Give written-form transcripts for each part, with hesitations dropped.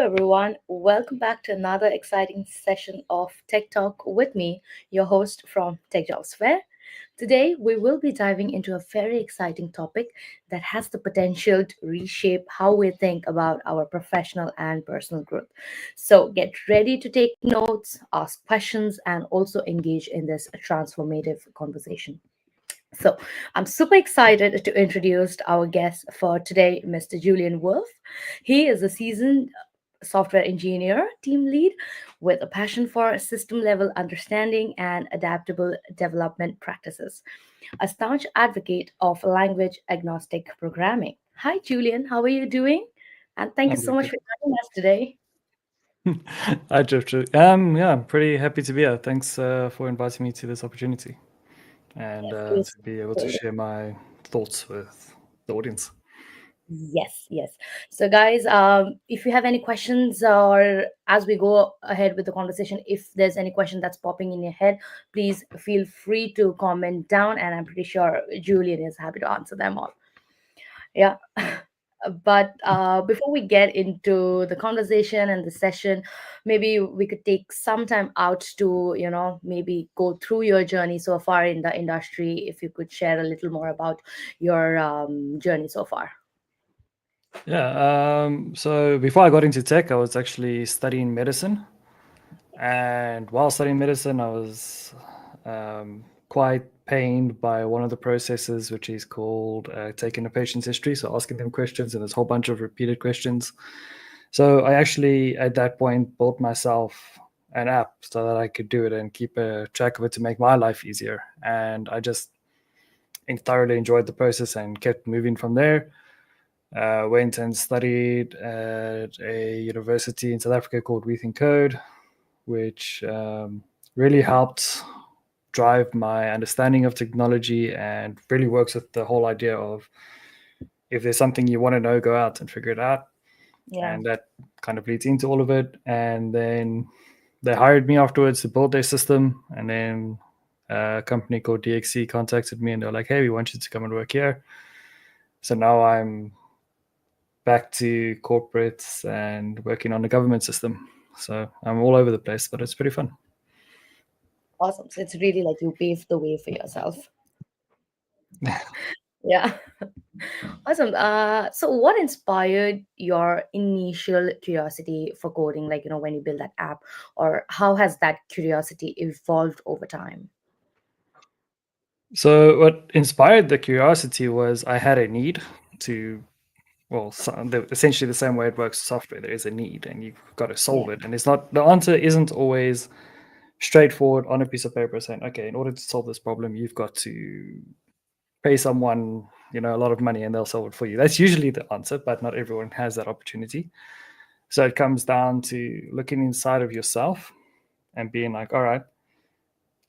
everyone. Welcome back to another exciting session of Tech Talk with me, your host from Tech Jobs Fair. Today, we will be diving into a very exciting topic that has the potential to reshape how we think about our professional and personal growth. So, get ready to take notes, ask questions, and also engage in this transformative conversation. So, I'm super excited to introduce our guest for today, Mr. Julian Wolf. He is a seasoned software engineer, team lead with a passion for system level understanding and adaptable development practices, a staunch advocate of language agnostic programming. Hi, Julian. How are you doing? And thank you I'm so doing much good. for joining us today. Hi, Jeff. Yeah, I'm pretty happy to be here. Thanks for inviting me to this opportunity and to be able to Yes, share my thoughts with the audience. yes. So, guys, if you have any questions or as we go ahead with the conversation, if there's any question that's popping in your head, please feel free to comment down, and I'm pretty sure Julian is happy to answer them all. Yeah. But before we get into the conversation and the session, maybe we could take some time out to, maybe go through your journey so far in the industry. If you could share a little more about your journey so far. Yeah, so before I got into tech, I was actually studying medicine. And while studying medicine, I was quite pained by one of the processes, which is called taking a patient's history. So asking them questions, and there's a whole bunch of repeated questions. So I actually, at that point, built myself an app so that I could do it and keep a track of it to make my life easier. And I just thoroughly enjoyed the process and kept moving from there. Went and studied at a university in South Africa called We Think Code, which really helped drive my understanding of technology and really works with the whole idea of if there's something you want to know, go out and figure it out. Yeah. And that kind of leads into all of it. And then they hired me afterwards to build their system. And then a company called DXC contacted me and they're like, hey, we want you to come and work here. So now I'm back to corporates and working on the government system. So I'm all over the place, but it's pretty fun. Awesome. So it's really like you paved the way for yourself. Yeah. Awesome. So what inspired your initial curiosity for coding, like, when you build that app, or how has that curiosity evolved over time? So what inspired the curiosity was I had a need to, well, essentially the same way it works with software. There is a need, and you've got to Yeah. solve it. And it's not the answer isn't always straightforward on a piece of paper saying, okay, in order to solve this problem, you've got to pay someone, a lot of money, and they'll solve it for you. That's usually the answer, but not everyone has that opportunity. So it comes down to looking inside of yourself and being like, all right,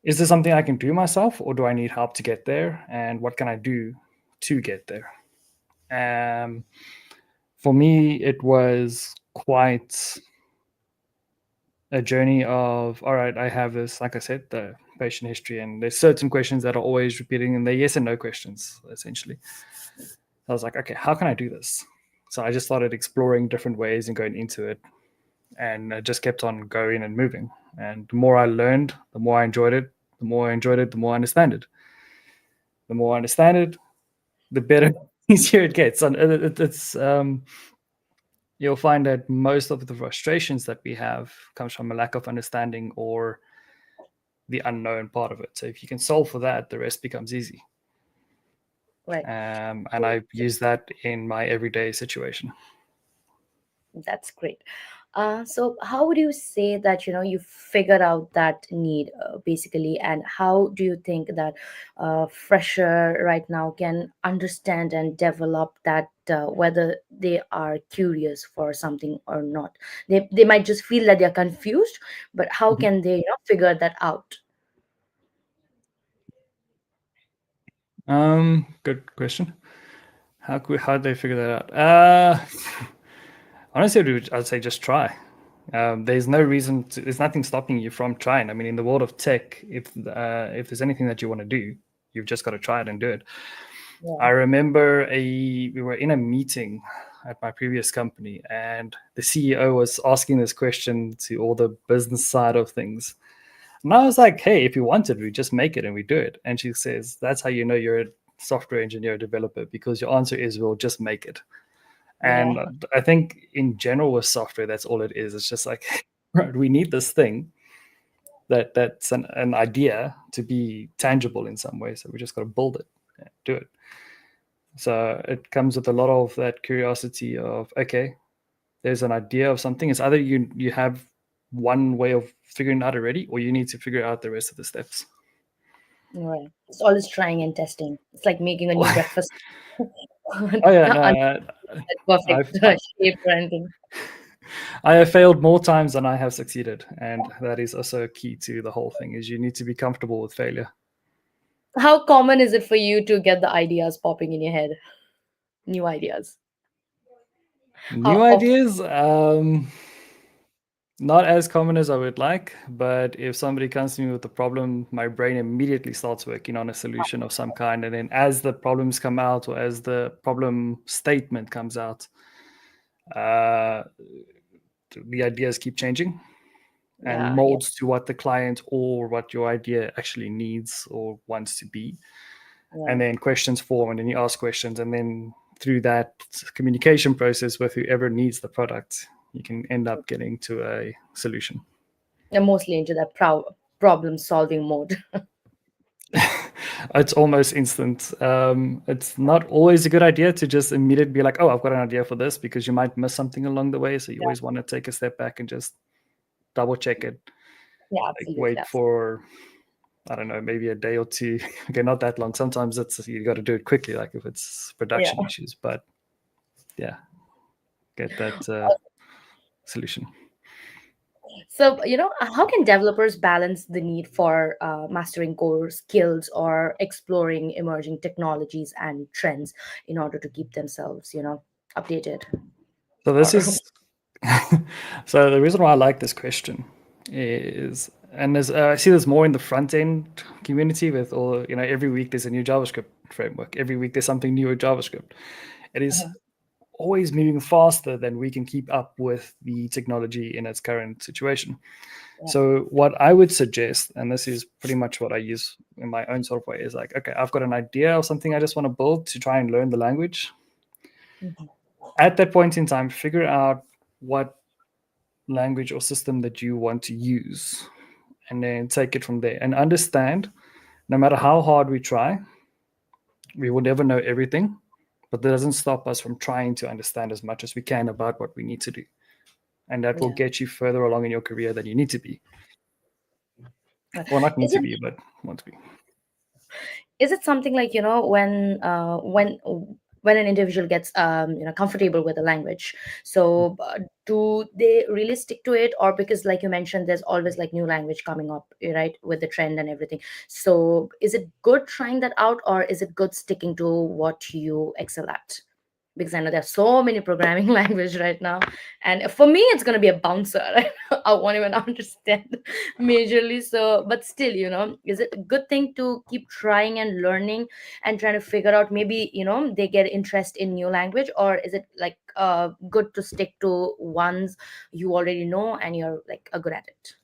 is there something I can do myself, or do I need help to get there? And what can I do to get there? Um, for me, it was quite a journey of, all right, I have this, like I said, the patient history, and there's certain questions that are always repeating, and they're yes and no questions, essentially. I was like, okay, how can I do this? So I just started exploring different ways and going into it, and I just kept on going and moving. And the more I learned, the more I enjoyed it. The more I enjoyed it, the more I understand it. The more I understand it, the better, easier it gets. And it's you'll find that most of the frustrations that we have comes from a lack of understanding or the unknown part of it. So if you can solve for that, the rest becomes easy. Right. And I use that in my everyday situation. That's great. So how would you say that, you figured out that need, basically, and how do you think that fresher right now can understand and develop that, whether they are curious for something or not? They might just feel that they're confused, but how Mhm. can they, figure that out? Good question. How do they figure that out? Honestly, I'd say just try. There's no reason to. There's nothing stopping you from trying. I mean, in the world of tech, if there's anything that you want to do, you've just got to try it and do it. Yeah. I remember we were in a meeting at my previous company, and the CEO was asking this question to all the business side of things. And I was like, hey, if you want it, we just make it and we do it. And she says, that's how you know you're a software engineer developer, because your answer is, we'll just make it. Yeah. And I think in general with software, that's all it is. It's just like, right, we need this thing that's an idea to be tangible in some way. So we just got to build it, do it. So it comes with a lot of that curiosity of, okay, there's an idea of something. It's either you have one way of figuring it out already, or you need to figure out the rest of the steps. Right. It's always trying and testing. It's like making a new Oh breakfast. yeah, Un- no, Perfect I've shape or anything. I have failed more times than I have succeeded, and that is also key to the whole thing. Is you need to be comfortable with failure. How common is it for you to get the ideas popping in your head? New ideas. New How often? ideas, not as common as I would like, but if somebody comes to me with a problem, my brain immediately starts working on a solution of some kind. And then as the problems come out, or as the problem statement comes out, uh, the ideas keep changing and Yeah, yeah, molds to what the client or what your idea actually needs or wants to be. And right. then questions form, and then you ask questions, and then through that communication process with whoever needs the product, you can end up getting to a solution. I'm mostly into that problem solving mode. It's almost instant. It's not always a good idea to just immediately be like, oh, I've got an idea for this, because you might miss something along the way. So you Yeah, always want to take a step back and just double check it. yeah, Like absolutely. wait for, I don't know, maybe a day or two. Okay, not that long. Sometimes it's, you got to do it quickly, like if it's Yeah. production issues. But yeah, get that solution. So, how can developers balance the need for mastering core skills or exploring emerging technologies and trends in order to keep themselves, updated? So this Or is so the reason why I like this question is, and there's I see this more in the front end community with all, every week there's a new JavaScript framework. Every week there's something new with JavaScript. It is Mhm. always moving faster than we can keep up with the technology in its current situation. Yeah. So what I would suggest, and this is pretty much what I use in my own sort of way, is like, okay, I've got an idea of something I just want to build to try and learn the language. Mhm. At that point in time, figure out what language or system that you want to use, and then take it from there, and understand, no matter how hard we try, we will never know everything, but that doesn't stop us from trying to understand as much as we can about what we need to do, and that will Yeah. get you further along in your career than you need to be, or not need Is to it be, but want to be. is it something like when an individual gets comfortable with a language, so do they really stick to it, or because like you mentioned there's always like new language coming up, right, with the trend and everything, so is it good trying that out, or is it good sticking to what you excel at? Because I know there's so many programming language right now, and for me it's going to be a bouncer. Right? I won't even understand majorly. So, but still, is it a good thing to keep trying and learning and trying to figure out? Maybe they get interest in new language, or is it like good to stick to ones you already know and you're like good at it?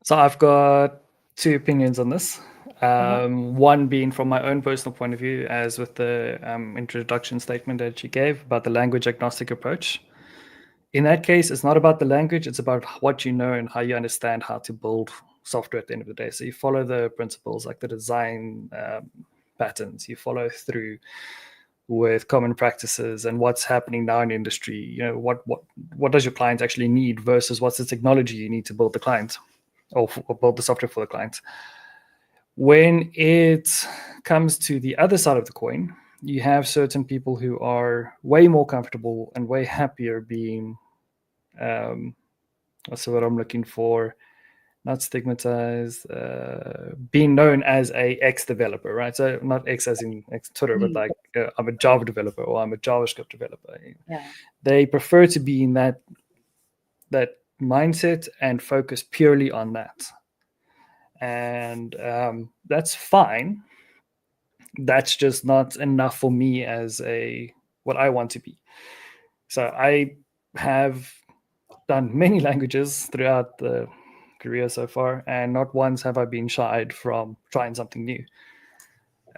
So I've got two opinions on this. Uh-huh. One being from my own personal point of view, as with the introduction statement that you gave about the language agnostic approach. In that case, it's not about the language, it's about what you know and how you understand how to build software at the end of the day. So you follow the principles, like the design patterns, you follow through with common practices and what's happening now in the industry. What does your client actually need versus what's the technology you need to build the client, or build the software for the client. When it comes to the other side of the coin, you have certain people who are way more comfortable and way happier being, what's the word I'm looking for? Not stigmatized, being known as a X developer, right? So not X as in X Twitter, but Mm, like I'm a Java developer or I'm a JavaScript developer. yeah. They prefer to be in that mindset and focus purely on that, and that's fine. That's just not enough for me as a what I want to be. So I have done many languages throughout the career so far, and not once have I been shied from trying something new.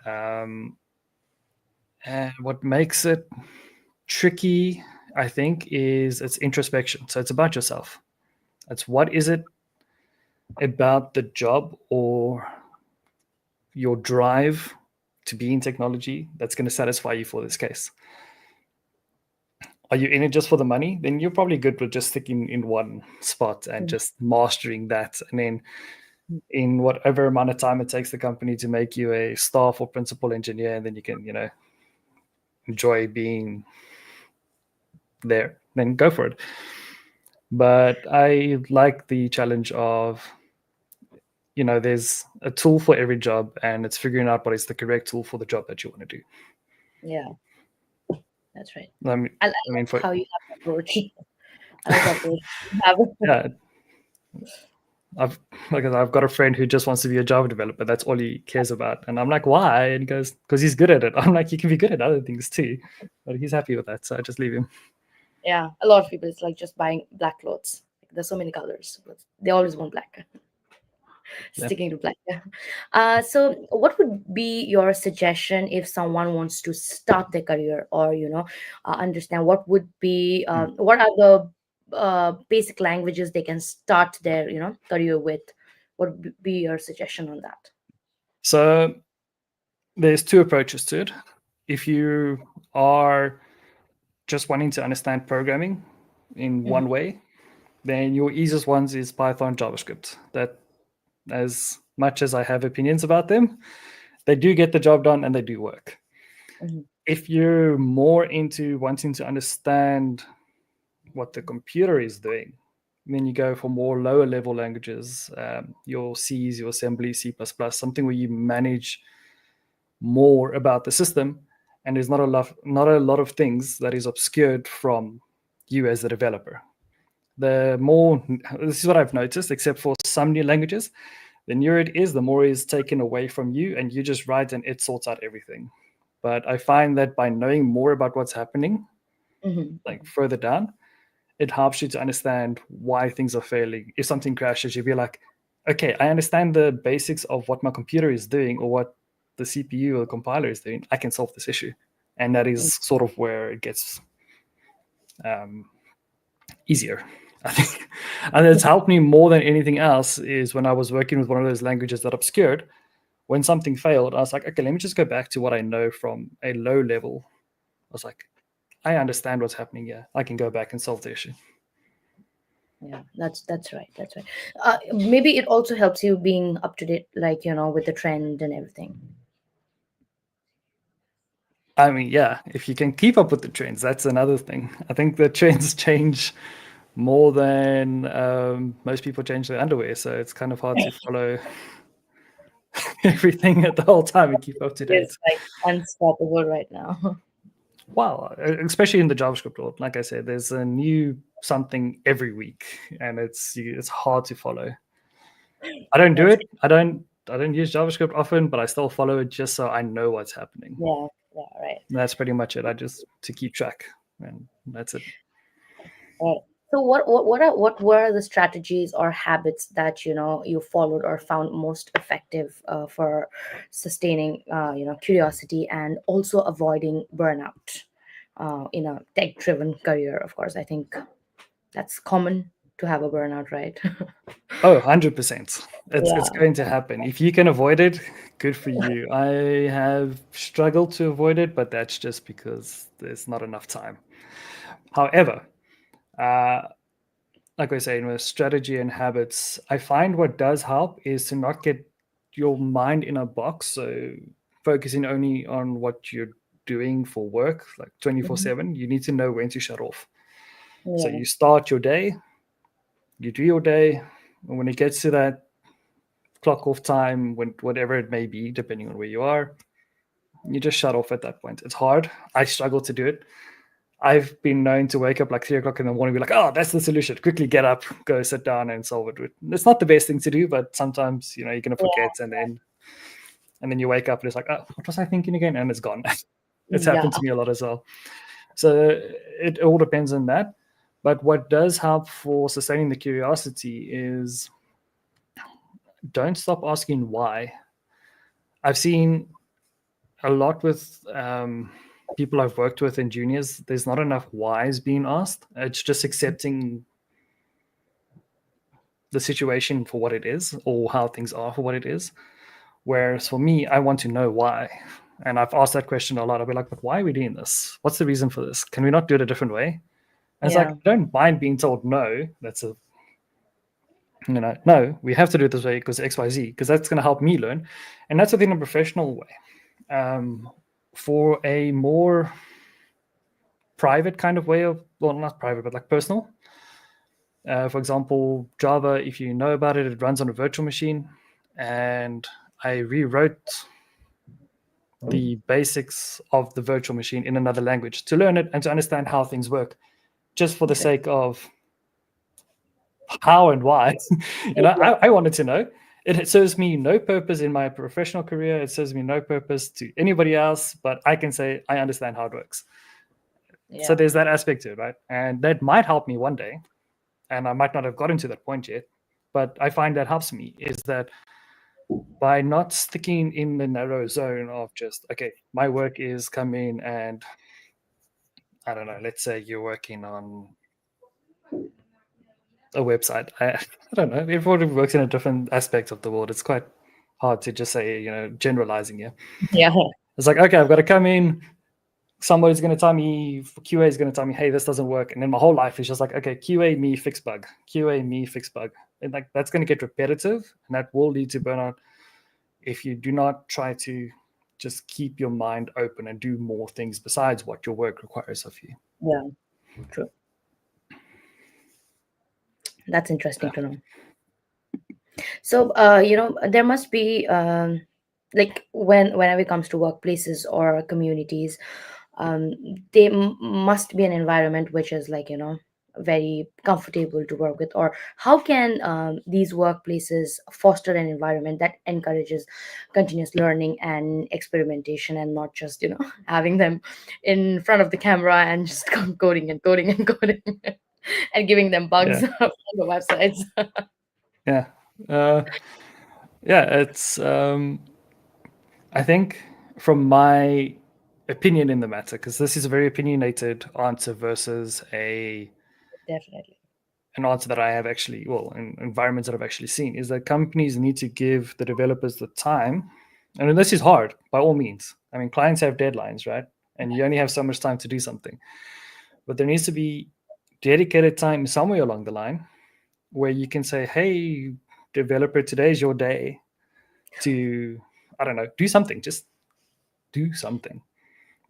Um, and what makes it tricky, I think, is it's introspection. So it's about yourself. It's what is it about the job or your drive to be in technology that's going to satisfy you for this case. Are you in it just for the money? Then you're probably good with just sticking in one spot and just mastering that. And then in whatever amount of time it takes the company to make you a staff or principal engineer, and then you can, enjoy being there, then go for it. But I like the challenge of, there's a tool for every job, and it's figuring out what is the correct tool for the job that you want to do. Yeah, that's right. I mean, I I mean like for how you have the approach. I like the approach you have. yeah, I've got a friend who just wants to be a Java developer. That's all he cares about. And I'm like, why? And he goes, because he's good at it. I'm like, you can be good at other things too. But he's happy with that, so I just leave him. Yeah, a lot of people, it's like just buying black clothes. Like, there's so many colors, but they always want black. Yeah. Sticking to black. Yeah. So, what would be your suggestion if someone wants to start their career, or understand what would be what are the basic languages they can start their career with? What would be your suggestion on that? So there's two approaches to it. If you are just wanting to understand programming in Mhm, one way, then your easiest ones is Python, JavaScript. That, as much as I have opinions about them, they do get the job done and they do work. mhm, If you're more into wanting to understand what the computer is doing, then you go for more lower level languages, your C's, your assembly, C++, something where you manage more about the system, and there's not a lot of things that is obscured from you as the developer. The more, this is what I've noticed, except for some new languages, the newer it is, the more is taken away from you, and you just write and it sorts out everything. But I find that by knowing more about what's happening, mhm, like further down, it helps you to understand why things are failing. If something crashes, you'll be like, okay, I understand the basics of what my computer is doing or what the CPU or the compiler is doing. I can solve this issue. And that mhm. is sort of where it gets easier, I think. And it's helped me more than anything else is when I was working with one of those languages that obscured. When something failed, I was like, okay, let me just go back to what I know from a low level. I was like, I understand what's happening here. I can go back and solve the issue. Yeah, that's right. That's right. Maybe it also helps you being up to date, like with the trend and everything. I mean, yeah, if you can keep up with the trends, that's another thing. I think the trends change more than most people change their underwear. So it's kind of hard to follow everything at the whole time and keep up to It's date. like unstoppable right now. Well, especially in the JavaScript world, like I said, there's a new something every week, and it's hard to follow. I don't do That's it. I don't use JavaScript often, but I still follow it just so I know what's happening. yeah, yeah, right. And that's pretty much it. I just to keep track, and that's it. Right. So what were the strategies or habits that you followed or found most effective for sustaining curiosity and also avoiding burnout in a tech-driven career? Of course, I think that's common to have a burnout, right? Oh, 100%. It's Yeah. going to happen. If you can avoid it, good for you. I have struggled to avoid it, but that's just because there's not enough time. However, uh, like I say, with strategy and habits, I find what does help is to not get your mind in a box. So focusing only on what you're doing for work, like Mhm. 24/7, you need to know when to shut off. So Yeah. you start your day, you do your day, and when it gets to that clock off time, when whatever it may be, depending on where you are, you just shut off at that point. It's hard. I struggle to do it. I've been known to wake up like 3 o'clock in the morning, be like, "Oh, that's the solution! Quickly get up, go sit down, and solve it." It's not the best thing to do, but sometimes you're gonna forget, and then you wake up and it's like, "Oh, what was I thinking again?" And it's gone. It's Yeah. happened to me a lot as well. So it all depends on that. But what does help for sustaining the curiosity is don't stop asking why. I've seen a lot with people I've worked with and juniors, there's not enough whys being asked. It's just accepting the situation for what it is or how things are for what it is. Whereas for me, I want to know why. And I've asked that question a lot. I'll be like, but why are we doing this? What's the reason for this? Can we not do it a different way? And it's like, Yeah. I don't mind being told no. That's a, no, we have to do it this way because XYZ, because that's going to help me learn. And that's within a professional way. For a more private kind of way of, well, not private, but like personal. For example, Java, if you know about it, it runs on a virtual machine. And I rewrote the basics of the virtual machine in another language to learn it and to understand how things work, just for the Okay. sake of how and why. Yeah. I wanted to know. It serves me no purpose in my professional career. It serves me no purpose to anybody else, but I can say I understand how it works. So Yeah. there's that aspect to it, right? And that might help me one day. And I might not have gotten to that point yet, but I find that helps me is that by not sticking in the narrow zone of just, okay, my work is come in and I don't know, let's say you're working on a website. I don't know. Everybody works in a different aspect of the world. It's quite hard to just say, generalizing here. Yeah. It's like, okay, I've got to come in. Somebody's going to tell me, QA is going to tell me, hey, this doesn't work. And then my whole life is just like, okay, QA me, fix bug. QA me, fix bug. And like that's going to get repetitive and that will lead to burnout if you do not try to just keep your mind open and do more things besides what your work requires of you. Yeah. True. That's interesting Yeah. to know. So, there must be like whenever it comes to workplaces or communities, um, they must be an environment which is like very comfortable to work with. Or how can these workplaces foster an environment that encourages continuous learning and experimentation, and not just having them in front of the camera and just coding and coding and coding and giving them bugs Yeah. from the websites. Yeah. Uh, yeah. It's, I think from my opinion in the matter, because this is a very opinionated answer versus Definitely. an answer that I have actually, well, in environments that I've actually seen, is that companies need to give the developers the time. And this is hard by all means. I mean, clients have deadlines, right? And you only have so much time to do something. But there needs to be dedicated time somewhere along the line where you can say, hey, developer, today's your day to, I don't know, do something. Just do something.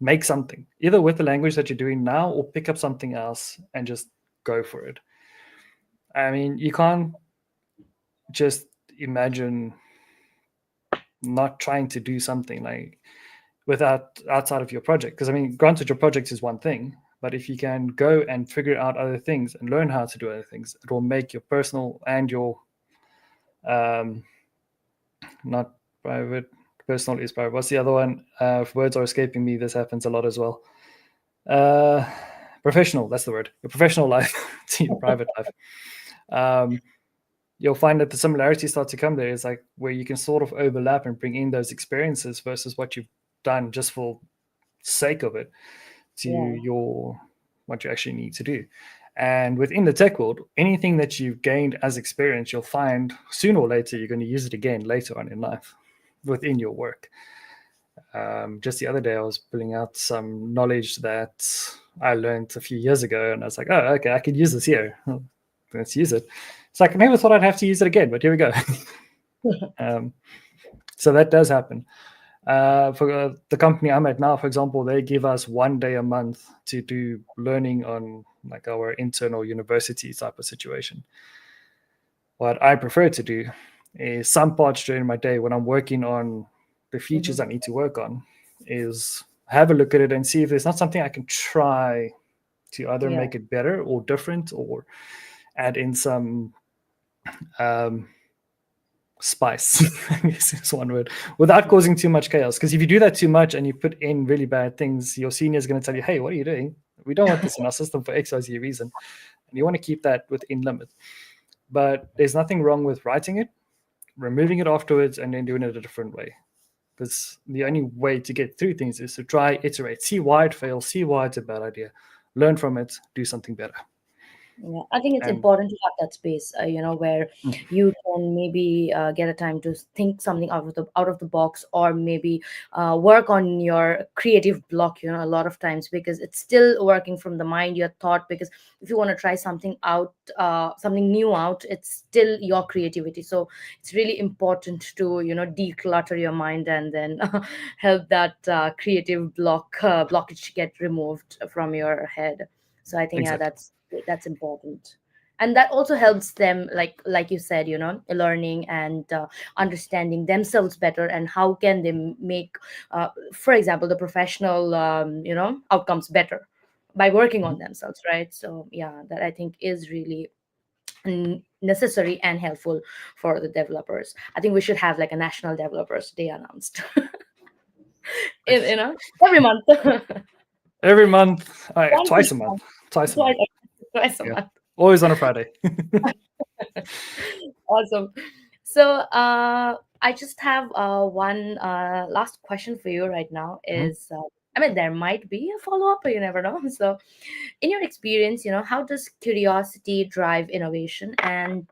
Make something, either with the language that you're doing now or pick up something else and just go for it. I mean, you can't just imagine not trying to do something like without outside of your project. Because I mean, granted, your project is one thing, but if you can go and figure out other things and learn how to do other things, it will make your personal and your um, not private. Personal is private. What's the other one? If words are escaping me, this happens a lot as well. Uh, Professional. That's the word. Your professional life to your private life. Um, you'll find that the similarities start to come there. It's like where you can sort of overlap and bring in those experiences versus what you've done just for sake of it to Yeah. your what you actually need to do. And within the tech world, anything that you've gained as experience, you'll find sooner or later you're going to use it again later on in life within your work. Just the other day, I was pulling out some knowledge that I learned a few years ago, and I was like, "Oh, okay, I could use this here. Let's use it." It's like I never thought I'd have to use it again, but here we go. um, so that does happen. For the company I'm at now, for example, they give us 1 day a month to do learning on like our internal university type of situation. What I prefer to do is some parts during my day when I'm working on the features Hmm. I need to work on is have a look at it and see if there's not something I can try to either Yeah. make it better or different or add in some um, spice, I guess is one word, without causing too much chaos. Because if you do that too much and you put in really bad things, your senior is going to tell you, hey, what are you doing? We don't want this in our system for XYZ reason. And you want to keep that within limit. But there's nothing wrong with writing it, removing it afterwards, and then doing it a different way. Because the only way to get through things is to try, iterate, see why it fails, see why it's a bad idea, learn from it, do something better. Yeah, I think it's And important to have that space, where mm, you can maybe get a time to think something out of the box, or maybe work on your creative block. A lot of times, because it's still working from the mind, your thought. Because if you want to try something out, something new out, it's still your creativity. So it's really important to declutter your mind, and then help that creative blockage get removed from your head. So I think, yeah, exactly. that's important. And that also helps them, like you said, learning and understanding themselves better, and how can they make, for example, the professional outcomes better by working on Mhm. themselves, right? So yeah, that I think is really necessary and helpful for the developers. I think we should have like a national developers day announced every month. Every month, Once twice a a month, month, twice a twice, month. twice a Yeah, month. always on a Friday. Awesome. So, I just have one last question for you right now. Mhm. Is I mean, there might be a follow up, but you never know. So, in your experience, how does curiosity drive innovation? And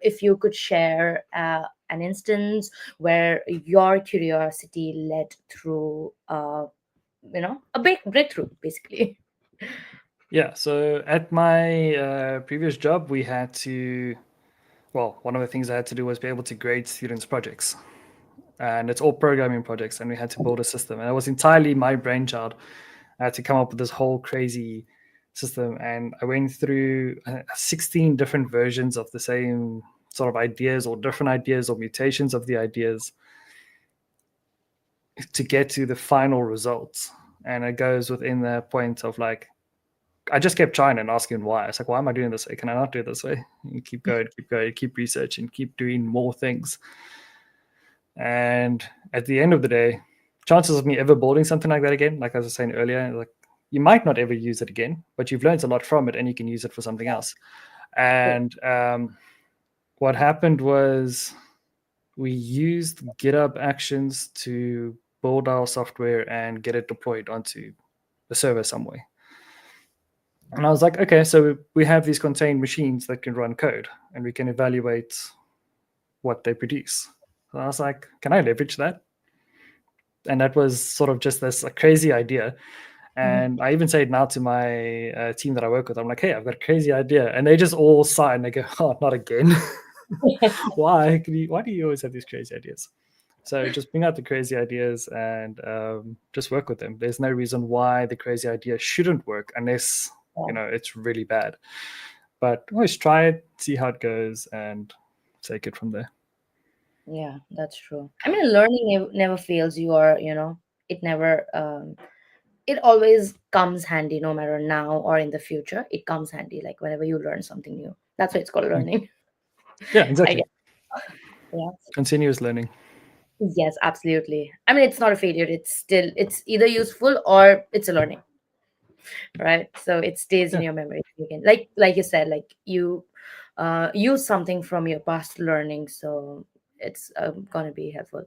if you could share an instance where your curiosity led through, a big breakthrough, basically. Yeah, so at my previous job, we had to, well, one of the things I had to do was be able to grade students' projects. And it's all programming projects, and we had to build a system. And it was entirely my brainchild. I had to come up with this whole crazy system. And I went through 16 different versions of the same sort of ideas, or different ideas, or mutations of the ideas, to get to the final results. And it goes within the point of like, I just kept trying and asking why. It's like, why am I doing this way? Can I not do it this way? And keep going, keep researching, keep doing more things. And at the end of the day, chances of me ever building something like that again, like I was saying earlier, like you might not ever use it again, but you've learned a lot from it, and you can use it for something else. True. And what happened was we used GitHub Actions to build our software and get it deployed onto the server somewhere. And I was like, okay, so we have these contained machines that can run code, and we can evaluate what they produce. So I was like, can I leverage that? And that was sort of just this crazy idea. Mhm. And I even say it now to my team that I work with. I'm like, hey, I've got a crazy idea. And they just all sigh and they go, oh, not again. Why? Why do you always have these crazy ideas? So just bring out the crazy ideas and just work with them. There's no reason why the crazy idea shouldn't work unless, Yeah. it's really bad. But always try it, see how it goes, and take it from there. Yeah, that's true. I mean, learning never fails you, or it never. It always comes handy, no matter now or in the future. It comes handy, like whenever you learn something new. That's why it's called Mm. learning. Yeah, I exactly. guess. Yeah. Continuous learning. Yes, absolutely. I mean, it's not a failure. It's either useful or it's a learning, right? So it stays in Yeah. your memory. You can, like you said, like you use something from your past learning, so it's gonna be helpful.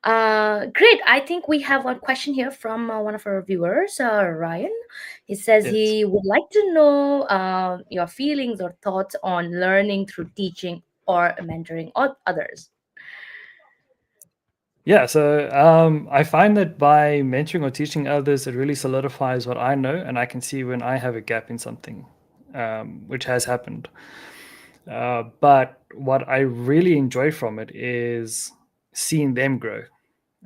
Great. I think we have one question here from one of our viewers, Ryan. He says Yes. he would like to know your feelings or thoughts on learning through teaching or mentoring others. Yeah, so I find that by mentoring or teaching others, it really solidifies what I know, and I can see when I have a gap in something, which has happened. But what I really enjoy from it is seeing them grow.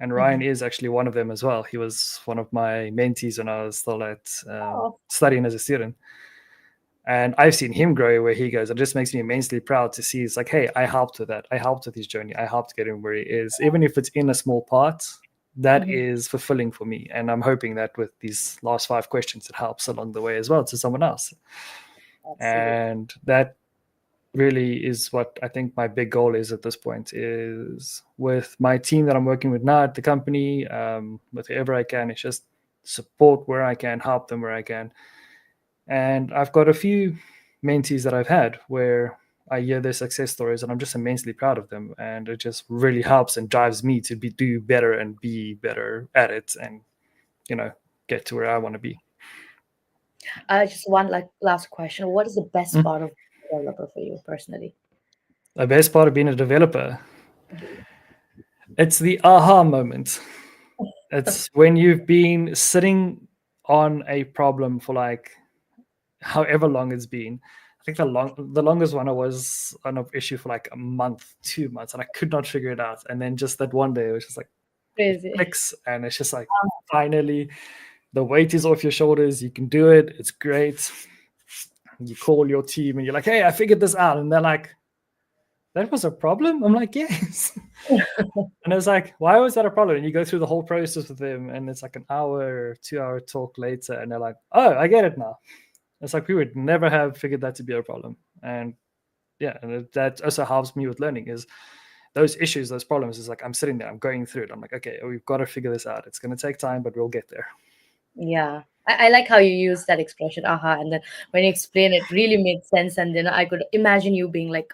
And Ryan Mhm. is actually one of them as well. He was one of my mentees when I was still at Oh, studying as a student. And I've seen him grow where he goes. It just makes me immensely proud to see. It's like, hey, I helped with that. I helped with his journey. I helped get him where he is, even if it's in a small part. That mhm. is fulfilling for me, and I'm hoping that with these last 5 questions, it helps along the way as well to someone else. Absolutely. And that really is what I think my big goal is at this point, is with my team that I'm working with now at the company, with whoever I can, it's just support where I can, help them where I can. And I've got a few mentees that I've had where I hear their success stories and I'm just immensely proud of them. And it just really helps and drives me to do better and be better at it and, you know, get to where I want to be. Just one like last question. What is the best Mm. part of being a developer for you personally? The best part of being a developer, it's the aha moment. It's when you've been sitting on a problem for like however long it's been. I think the longest one I was on an issue for like a month, 2 months, and I could not figure it out. And then just that one day, it was just like Crazy. clicks, and it's just like finally the weight is off your shoulders. You can do it. It's great. You call your team and you're like, "Hey, I figured this out," and they're like, "That was a problem?" I'm like, "Yes." And it's like, "Why was that a problem?" And you go through the whole process with them, and it's like an hour, 2 hour talk later, and they're like, "Oh, I get it now." It's like we would never have figured that to be a problem. And yeah, and that also helps me with learning is those issues, those problems is like I'm sitting there, I'm going through it. I'm like, okay, we've got to figure this out. It's going to take time, but we'll get there. Yeah. I like how you use that expression, aha, and then when you explain it really made sense. And then I could imagine you being like,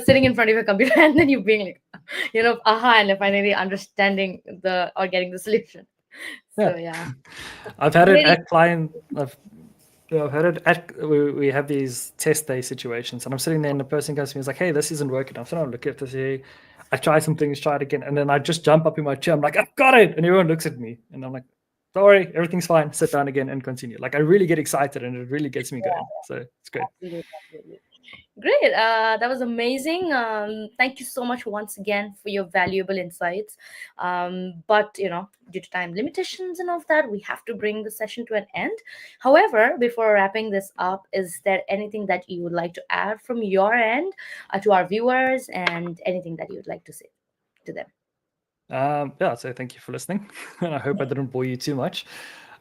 sitting in front of your computer and then you being like, aha, and then finally understanding the or getting the solution. Yeah. So yeah. I've had it Really, at client. I've had it at we have these test day situations, and I'm sitting there, and the person comes to me, is like, "Hey, this isn't working." I'm sitting, I look at this here. I try some things, try it again, and then I just jump up in my chair. I'm like, "I've got it!" And everyone looks at me, and I'm like, "Don't worry, everything's fine. Sit down again and continue." Like I really get excited, and it really gets me going. So it's great. absolutely, absolutely. Great. That was amazing. Thank you so much once again for your valuable insights. But due to time limitations and all of that, we have to bring the session to an end. However, before wrapping this up, is there anything that you would like to add from your end to our viewers, and anything that you would like to say to them? Yeah, so thank you for listening, and I hope I didn't bore you too much.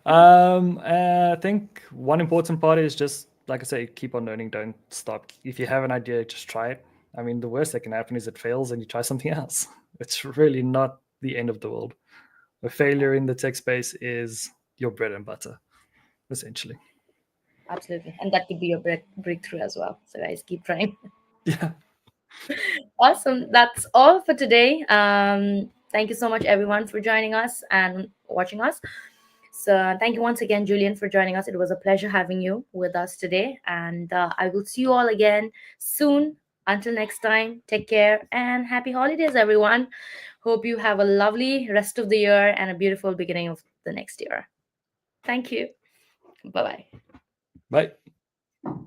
I think one important part is just like I say, keep on learning, don't stop. If you have an idea, just try it. I mean, the worst that can happen is it fails and you try something else. It's really not the end of the world. A failure in the tech space is your bread and butter, essentially. Absolutely, and that could be your breakthrough as well. So guys, keep trying. Yeah. Awesome. That's all for today. Thank you so much, everyone, for joining us and watching us. So, thank you once again, Julian, for joining us. It was a pleasure having you with us today. And I will see you all again soon. Until next time, take care and happy holidays, everyone. Hope you have a lovely rest of the year and a beautiful beginning of the next year. Thank you. Bye bye. Bye.